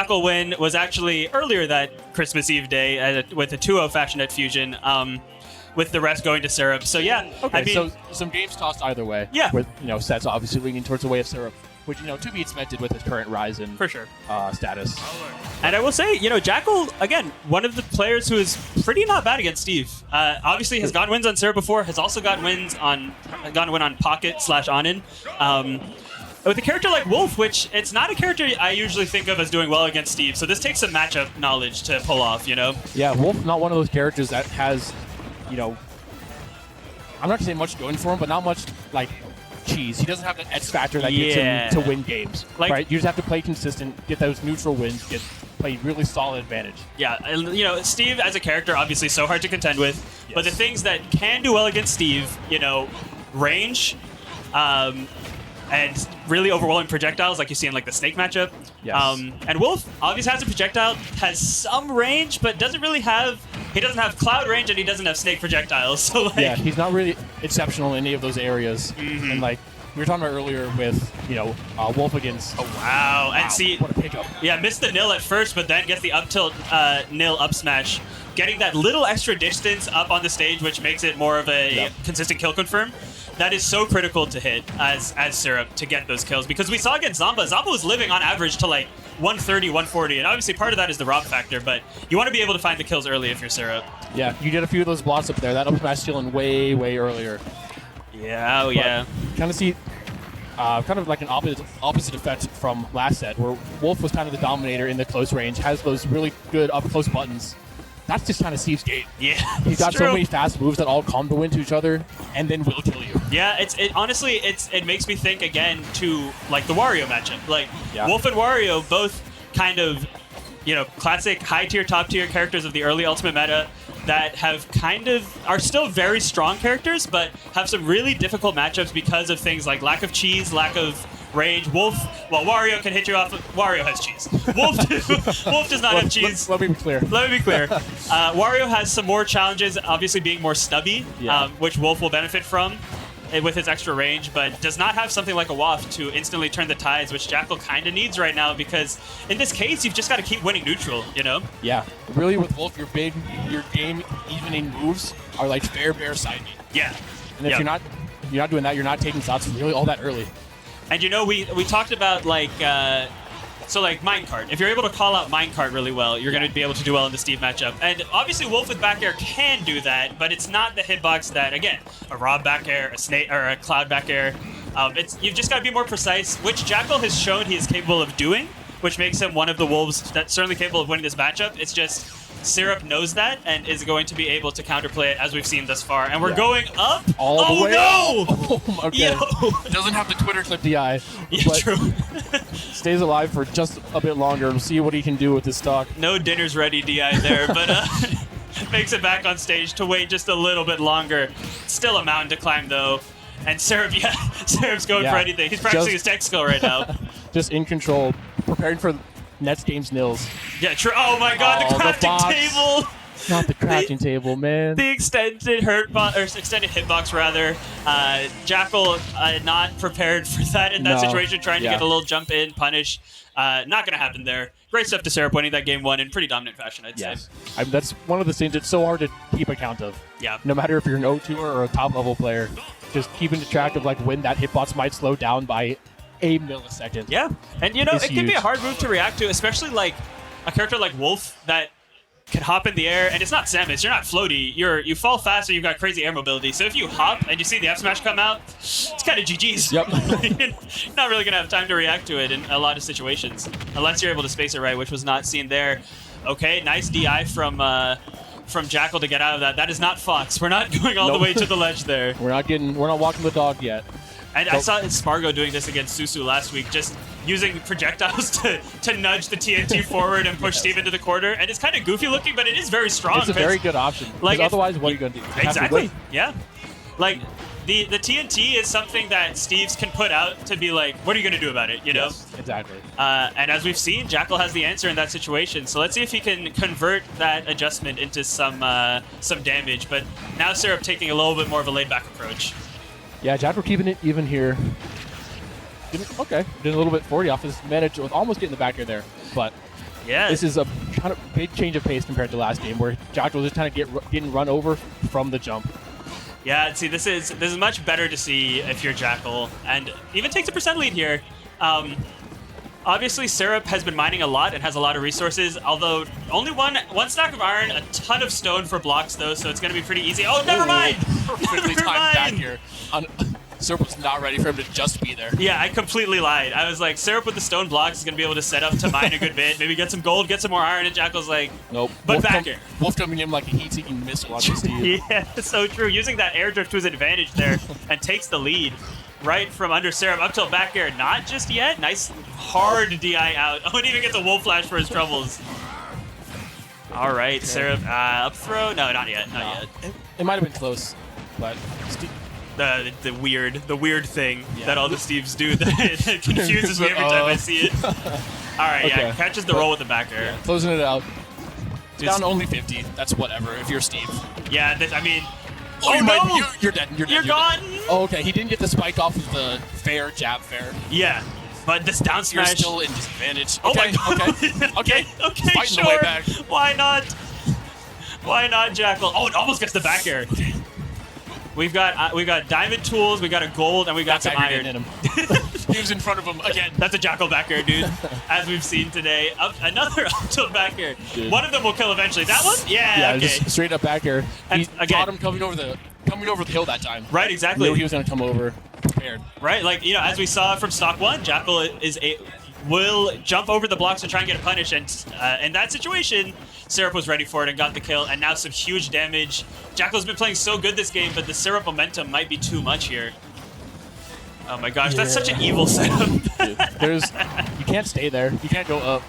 Jakal win was actually earlier that Christmas Eve day with a 2-0 fashion at Fusion, with the rest going to Syrup. So yeah, Okay, I mean, so some games tossed either way. Yeah. With sets obviously leaning towards the way of Syrup, which to be expected with his current rise in for sure status. And I will say, Jakal, again, one of the players who is pretty not bad against Steve. Obviously has gotten wins on Syrup before, has also gotten wins on Pocket/Onin. With a character like Wolf, which it's not a character I usually think of as doing well against Steve, so this takes some matchup knowledge to pull off, Yeah, Wolf, not one of those characters that has, I'm not going to say much going for him, but not much, cheese. He doesn't have that X factor that gets him to win games, right? You just have to play consistent, get those neutral wins, play really solid advantage. Yeah, and, Steve as a character, obviously so hard to contend with, but the things that can do well against Steve, range, and really overwhelming projectiles like you see in the Snake matchup. Yes. And Wolf obviously has a projectile, has some range, but doesn't have cloud range, and he doesn't have Snake projectiles. So yeah, he's not really exceptional in any of those areas. Mm-hmm. And we were talking about earlier with Wolf against. Oh wow! And see, what a pickup! Yeah, missed the nil at first, but then gets the up tilt nil up smash, getting that little extra distance up on the stage, which makes it more of a consistent kill confirm. That is so critical to hit as Syrup to get those kills, because we saw against Zamba was living on average to 130, 140, and obviously part of that is the rob factor, but you want to be able to find the kills early if you're Syrup. Yeah, you get a few of those blocks up there. That up smash stealing way earlier. Yeah, yeah. Kind of see kind of like an opposite effect from last set, where Wolf was kind of the dominator in the close range, has those really good up close buttons. That's just kind of Steve's game. Yeah, he's got so many fast moves that all combo into each other and then will kill you. Yeah, honestly it makes me think again to the Wario matchup. Wolf and Wario both kind of classic high tier, top tier characters of the early Ultimate meta that have are still very strong characters, but have some really difficult matchups because of things like lack of cheese, lack of range. Wario can hit you off. Wario has cheese. Wolf does not have cheese. Let me be clear. Wario has some more challenges, obviously being more stubby, which Wolf will benefit from with his extra range, but does not have something like a waft to instantly turn the tides, which Jakal kind of needs right now, because in this case, you've just got to keep winning neutral, Yeah. Really, with Wolf, your game evening moves are like fair bear side beat. Yeah. And if you're not doing that, you're not taking shots really all that early. And we talked about minecart. If you're able to call out minecart really well, you're going to be able to do well in the Steve matchup. And obviously Wolf with back air can do that, but it's not the hitbox that, again, a Rob back air, a Snake, or a Cloud back air. You've just got to be more precise, which Jakal has shown he is capable of doing, which makes him one of the Wolves that's certainly capable of winning this matchup. It's just Syrup knows that and is going to be able to counterplay it, as we've seen thus far. And we're going up. All the way up. No! Okay. Yo! Doesn't have the Twitter clip DI. Yeah, but true. stays alive for just a bit longer. We'll see what he can do with this stock. No dinner's ready DI there, but makes it back on stage to wait just a little bit longer. Still a mountain to climb, though. And Syrup's going for anything. He's practicing his tech skill right now. Just in control, preparing for next game's nils. Yeah, true. Oh my God, the crafting table. Not the crafting table, man. The extended extended hitbox rather. Jakal not prepared for that in that situation, trying to get a little jump in, punish. Not going to happen there. Great stuff to Syrup winning that game 1 in pretty dominant fashion, I'd say. That's one of the things that's so hard to keep account of. Yeah. No matter if you're an O2 or a top level player, just keeping track of when that hitbox might slow down by a millisecond. Yeah, and it can be a hard move to react to, especially a character like Wolf that can hop in the air, and it's not Samus, you're not floaty, you fall fast, or you've got crazy air mobility. So if you hop and you see the F smash come out, it's kind of GG's. Yep. You're not really gonna have time to react to it in a lot of situations, unless you're able to space it right, which was not seen there. Okay, nice DI from Jakal to get out of that. That is not Fox. We're not going all the way to the ledge there. We're not walking the dog yet. And I saw Spargo doing this against Susu last week, just using projectiles to nudge the TNT forward and push Steve into the corner. And it's kind of goofy looking, but it is very strong. It's a very good option. Otherwise, what are you going to do? Exactly. Yeah. The TNT is something that Steves can put out to be like, what are you going to do about it? Yes, exactly. And as we've seen, Jakal has the answer in that situation. So let's see if he can convert that adjustment into some damage. But now Syrup taking a little bit more of a laid-back approach. Yeah, Jakal keeping it even here. Did a little bit 40 off his manage with almost getting the back air there, but Yeah. This is a kind of big change of pace compared to last game, where Jakal was just kind of getting run over from the jump. Yeah, see, this is much better to see if you're Jakal, and even takes a % lead here. Obviously, Syrup has been mining a lot and has a lot of resources, although only one stack of iron, a ton of stone for blocks, though, so it's going to be pretty easy. Oh, never mind! Perfectly timed back here. Syrup was not ready for him to just be there. Yeah, I completely lied. I was like, Syrup with the stone blocks is going to be able to set up to mine a good bit, maybe get some gold, get some more iron, and Jakal's like, nope. But back here. Wolf coming in like a heat-seeking missile on this team. Yeah, so true. Using that air drift to his advantage there and takes the lead. Right from under Syrup up till back air. Not just yet. Nice hard DI out. Oh, and even gets a wolf flash for his troubles. All right, okay. Syrup up throw. No, not yet. Not yet. It might have been close, but the weird thing that all the Steves do that confuses me every time I see it. All right, yeah, catches the roll with the back air. Yeah, closing it out. Down only 50. That's whatever if you're Steve. Yeah, I mean. Oh, no! You're dead. You're gone. Oh, okay. He didn't get the spike off of the fair jab fair. Yeah, but this down smash. You're still in disadvantage. Oh my god. Okay, Fighting sure. the way back. Why not? Why not, Jakal? Oh, it almost gets the back air. We've got diamond tools, we got a gold, and we got some iron. In him. He was in front of him again. That's a Jakal back air, dude. As we've seen today, another up tilt back air. Dude. One of them will kill eventually. That one? Yeah. Okay. Just straight up back air. And he caught him coming over the hill that time. Right, exactly. He knew he was gonna come over prepared. Right, like as we saw from stock 1, Jakal will jump over the blocks to try and get a punish, and in that situation, Syrup was ready for it and got the kill, and now some huge damage. Jakal's been playing so good this game, but the Syrup momentum might be too much here. Oh my gosh, that's such an evil setup. You can't stay there. You can't go up.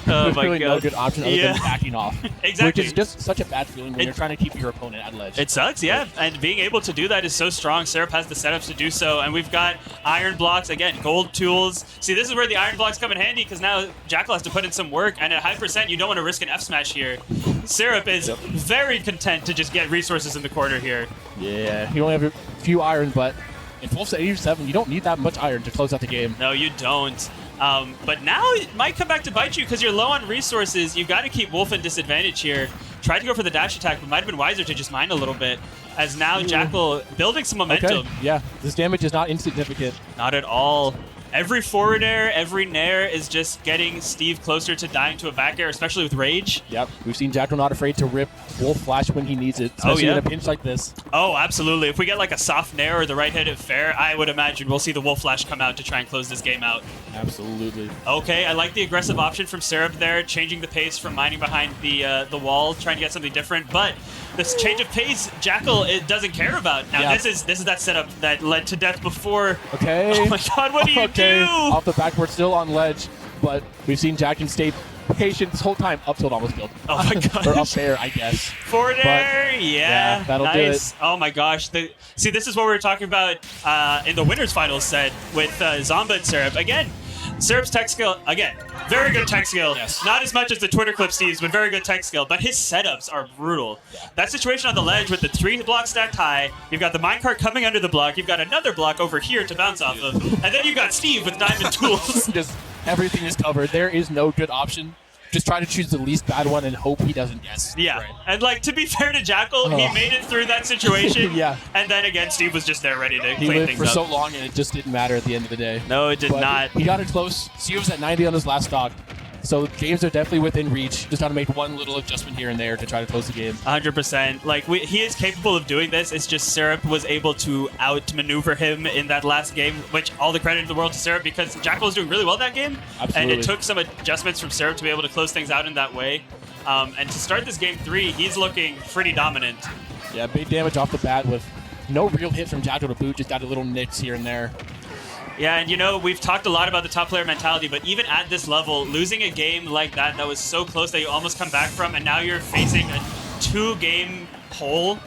There's really no good option other than backing off. Exactly. Which is just such a bad feeling when you're trying to keep your opponent at ledge. It sucks, yeah. And being able to do that is so strong. Syrup has the setups to do so. And we've got iron blocks, again, gold tools. See, this is where the iron blocks come in handy, because now Jakal has to put in some work. And at high %, you don't want to risk an F smash here. Syrup is very content to just get resources in the corner here. Yeah, you only have a few iron, but in full set 87, you don't need that much iron to close out the game. No, you don't. But now it might come back to bite you because you're low on resources. You've got to keep Wolf in disadvantage here. Tried to go for the dash attack, but might have been wiser to just mine a little bit. As now Jakal building some momentum. Okay. Yeah, this damage is not insignificant. Not at all. Every forward air, every nair is just getting Steve closer to dying to a back air, especially with Rage. Yep, we've seen Jakal not afraid to rip Wolf Flash when he needs it, especially in a pinch like this. Oh, absolutely. If we get like a soft nair or the right hit at fair, I would imagine we'll see the Wolf Flash come out to try and close this game out. Absolutely. Okay, I like the aggressive option from Syrup there, changing the pace from mining behind the wall, trying to get something different. But this change of pace, Jakal it doesn't care about. Now this is that setup that led to death before. Okay. Oh my god, what do you do? Off the backward, still on ledge, but we've seen Jakal stay patient this whole time up till it almost killed. Oh my gosh. Or up there, I guess. Forward air, yeah, that'll nice. do it. Oh my gosh. See, this is what we were talking about in the winners finals set with Zomba and Syrup. Again, Syrup's tech skill, again, very good tech skill. Yes. Not as much as the Twitter clip Steve's, but very good tech skill. But his setups are brutal. Yeah. That situation on the ledge with the 3 blocks stacked high, you've got the minecart coming under the block, you've got another block over here to bounce off of, and then you've got Steve with diamond tools. Just everything is covered. There is no good option. Just try to choose the least bad one and hope he doesn't guess. Yeah, right. And like to be fair to Jakal, he made it through that situation. Yeah. And then again, Steve was just there ready to clean things up. He lived for so long and it just didn't matter at the end of the day. No, it did not. He got it close. Steve was at 90 on his last stock. So games are definitely within reach. Just got to make one little adjustment here and there to try to close the game. 100%. Like he is capable of doing this. It's just Syrup was able to outmaneuver him in that last game, which all the credit in the world to Syrup because Jakal was doing really well that game. Absolutely. And it took some adjustments from Syrup to be able to close things out in that way. And to start this game 3, he's looking pretty dominant. Yeah, big damage off the bat with no real hit from Jakal to boot. Just got a little nicks here and there. Yeah, and we've talked a lot about the top player mentality, but even at this level, losing a game like that was so close that you almost come back from, and now you're facing a 2-game hole.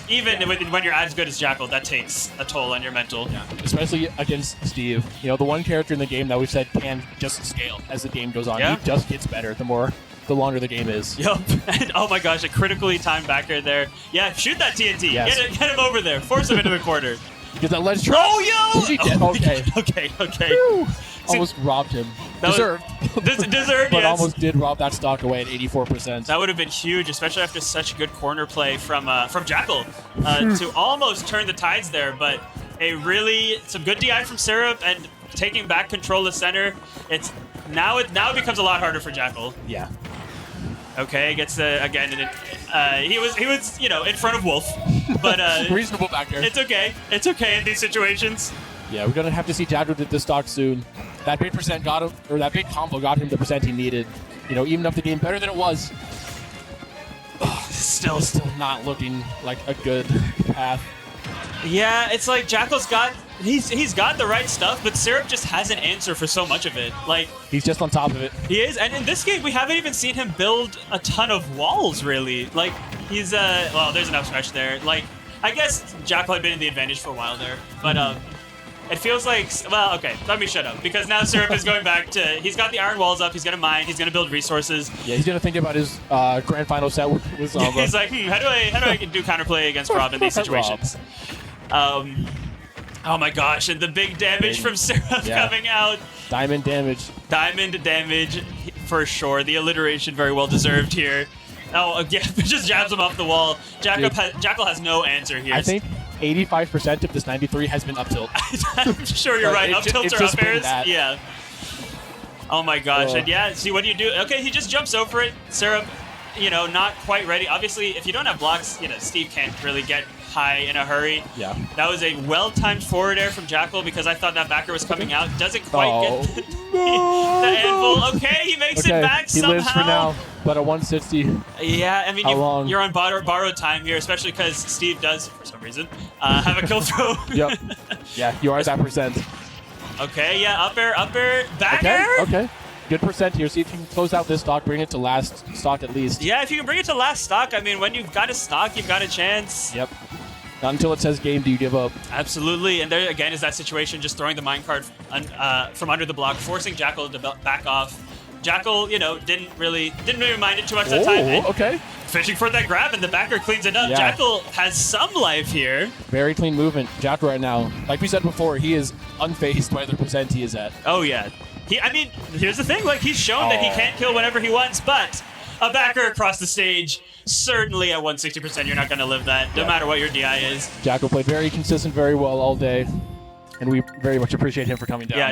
Even when you're as good as Jakal, that takes a toll on your mental. Yeah, especially against Steve. The one character in the game that we've said can just scale as the game goes on. Yeah. He just gets better the longer the game is. Yep. And oh my gosh, a critically timed backer there. Yeah, shoot that TNT. Yes. Get him over there. Force him into the corner. Get that ledge trap. Oh, yo! Is he dead? Okay. Okay. Whew. Almost robbed him. Deserved. Deserved, But yes. almost did rob that stock away at 84%. That would have been huge, especially after such a good corner play from Jakal to almost turn the tides there. But some good DI from Syrup and taking back control of center. Now it becomes a lot harder for Jakal. Yeah. Okay, gets again. He was in front of Wolf, but reasonable back there. It's okay. It's okay in these situations. Yeah, we're gonna have to see Jakal get this stock soon. That big percent got him, or that big combo got him the percent he needed. Even up the game better than it was. Still not looking like a good path. Yeah, it's like Jakal's got he's got the right stuff, but Syrup just has an answer for so much of it. Like he's just on top of it. He is, and in this game we haven't even seen him build a ton of walls really. Like he's well, there's an up smash there. Like I guess Jakal had been in the advantage for a while there, but it feels like, well, okay, let me shut up, because now Syrup is going back to, he's got the iron walls up, he's going to mine, he's going to build resources. Yeah, he's going to think about his grand final set with Zamba. He's like, how do I do counterplay against Rob in these situations? Oh my gosh, and the big damage from Syrup coming out. Diamond damage. Diamond damage, for sure. The alliteration very well deserved here. Oh, yeah, just jabs him off the wall. Jakal has no answer here. I think 85% of this 93 has been up tilt. I'm sure you're right. Up tilts or up airs? Yeah. Oh my gosh. And yeah, see, what do you do? Okay, he just jumps over it. Syrup, not quite ready. Obviously, if you don't have blocks, Steve can't really get high in a hurry. Yeah. That was a well-timed forward air from Jakal because I thought that backer was coming out. Doesn't quite get the anvil. Okay, he makes it back somehow. He lives for now, but at 160. Yeah, I mean, you're on borrowed time here, especially because Steve does, for some reason, have a kill throw. Yep. Yeah, you are that percent. Okay, yeah, up air, back air. Okay. Good percent here. See if you can close out this stock, bring it to last stock at least. Yeah, if you can bring it to last stock, I mean, when you've got a stock, you've got a chance. Yep. Not until it says game do you give up. Absolutely, and there again is that situation, just throwing the minecart from under the block, forcing Jakal to back off. Jakal, didn't really mind it too much that time. Okay. Fishing for that grab, and the backer cleans it up. Yeah. Jakal has some life here. Very clean movement. Jakal right now, like we said before, he is unfazed by the percent he is at. Oh yeah. Here's the thing, like he's shown that he can't kill whenever he wants, but a backer across the stage, certainly at 160%, you're not going to live that, no matter what your DI is. Jakal played very consistent, very well all day, and we very much appreciate him for coming down. Yeah.